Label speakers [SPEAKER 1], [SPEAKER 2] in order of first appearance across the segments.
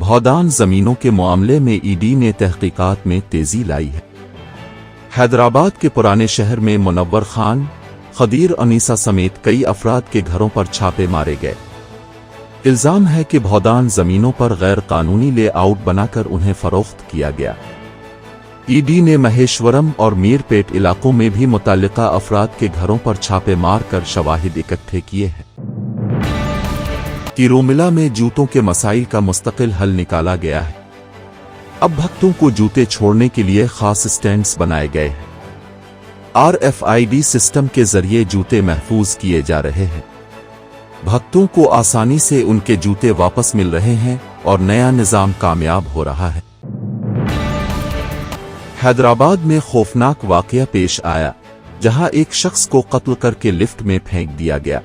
[SPEAKER 1] भौदान जमीनों के मामले में ईडी ने तहकीकात में तेजी लाई है। हैदराबाद के पुराने शहर में मुनव्वर खान, खदीर अनीसा समेत कई अफराद के घरों पर छापे मारे गए। इल्जाम है कि भौदान जमीनों पर गैर कानूनी लेआउट बनाकर उन्हें फरोख्त किया गया। ईडी ने महेश्वरम और मीरपेट इलाकों में भी मुतल्लिका अफराद के घरों पर छापे मारकर शवाहिद इकट्ठे किए हैं। तिरुमला में जूतों के मसाइल का मुस्तकिल हल निकाला गया है। अब भक्तों को जूते छोड़ने के लिए खास स्टैंड्स बनाए गए हैं। RFID सिस्टम के जरिए जूते महफूज किए जा रहे हैं। भक्तों को आसानी से उनके जूते वापस मिल रहे हैं और नया निजाम कामयाब हो रहा है। हैदराबाद में खौफनाक वाकया पेश आया, जहां एक शख्स को कत्ल करके लिफ्ट में फेंक दिया गया।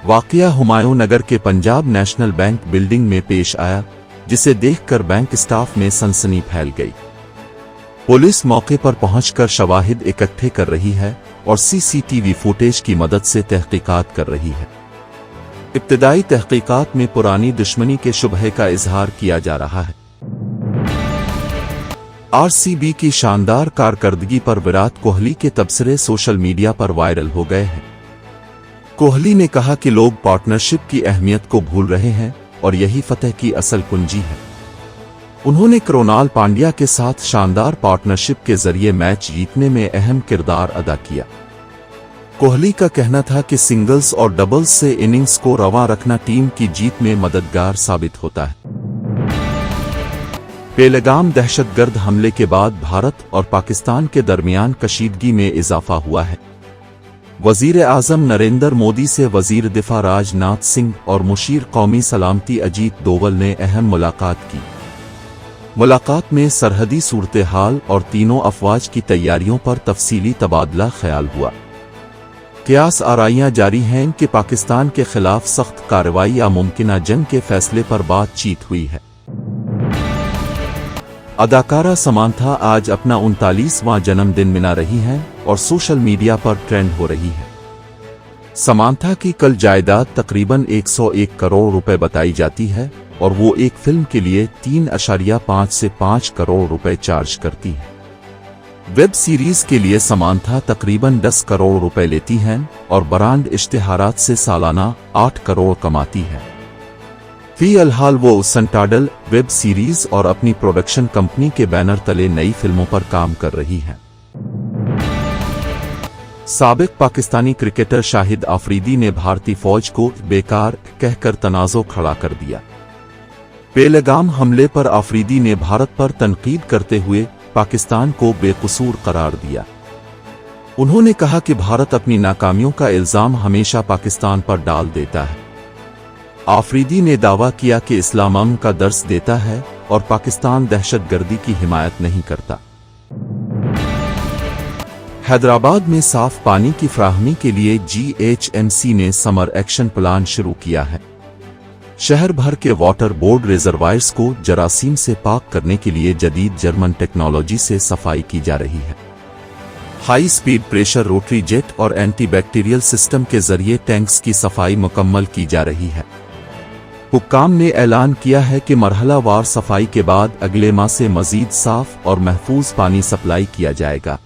[SPEAKER 1] वाकया हुमायूं नगर के पंजाब नेशनल बैंक बिल्डिंग में पेश आया, जिसे देखकर बैंक स्टाफ में सनसनी फैल गई। पुलिस मौके पर पहुंचकर शवाहिद इकट्ठे कर रही है और CCTV फुटेज की मदद से तहकीकात कर रही है। इब्तिदाई तहकीकात में पुरानी दुश्मनी के शुबहे का इजहार किया जा रहा है। RCB की शानदार कारकर्दगी पर विराट कोहली के तबसरे सोशल मीडिया पर वायरल हो गए हैं। कोहली ने कहा कि लोग पार्टनरशिप की अहमियत को भूल रहे हैं और यही फतह की असल कुंजी है। उन्होंने कृणाल पांड्या के साथ शानदार पार्टनरशिप के जरिए मैच जीतने में अहम किरदार अदा किया। कोहली का कहना था कि सिंगल्स और डबल्स से इनिंग्स को रवां रखना टीम की जीत में मददगार साबित होता है। पेहलगाम दहशतगर्द हमले के बाद भारत और पाकिस्तान के दरमियान कशीदगी में इजाफा हुआ है। वजीर आजम नरेंद्र मोदी से वजीर दिफा राजनाथ सिंह और मुशीर कौमी सलामती अजीत डोवल ने अहम मुलाकात की। मुलाकात में सरहदी सूरत हाल और तीनों अफवाज की तैयारियों पर तफसीली तबादला ख्याल हुआ। क़यास आराइयां जारी हैं कि पाकिस्तान के खिलाफ सख्त कार्रवाई या मुमकिना जंग के फैसले पर बातचीत हुई है। अदाकारा समांथा आज अपना 39वां जन्मदिन मना रही हैं और सोशल मीडिया पर ट्रेंड हो रही है। समांथा की कल जायदाद तकरीबन 101 करोड़ रुपए बताई जाती है और वो एक फिल्म के लिए 3.5 से 5 करोड़ रुपए चार्ज करती है। वेब सीरीज के लिए समांथा तकरीबन 10 करोड़ रुपए लेती हैं और ब्रांड इश्तिहारात से सालाना 8 करोड़ कमाती है। फिलहाल वो सेंटाडल वेब सीरीज और अपनी प्रोडक्शन कंपनी के बैनर तले नई फिल्मों पर काम कर रही हैं। साबिक पाकिस्तानी क्रिकेटर शाहिद आफरीदी ने भारतीय फौज को बेकार कहकर तनाज़ो खड़ा कर दिया। पेहलगाम हमले पर आफरीदी ने भारत पर तनकीद करते हुए पाकिस्तान को बेकसूर करार दिया। उन्होंने कहा कि भारत अपनी नाकामियों का इल्जाम हमेशा पाकिस्तान पर डाल देता है। आफरीदी ने दावा किया कि इस्लाम अमन का दर्स देता है और पाकिस्तान दहशतगर्दी की हिमायत नहीं करता। हैदराबाद में साफ पानी की फ्राहमी के लिए GHMC ने समर एक्शन प्लान शुरू किया है। शहर भर के वाटर बोर्ड रिजर्वायर्स को जरासीम से पाक करने के लिए जदीद जर्मन टेक्नोलॉजी से सफाई की जा रही है। High speed pressure rotary jet और एंटीबैक्टीरियल सिस्टम के जरिए टैंक्स की सफाई मुकम्मल की जा रही है। हुक्काम ने ऐलान किया है कि मरहलावार सफाई के बाद अगले माह से मजीद साफ और महफूज पानी सप्लाई किया जाएगा।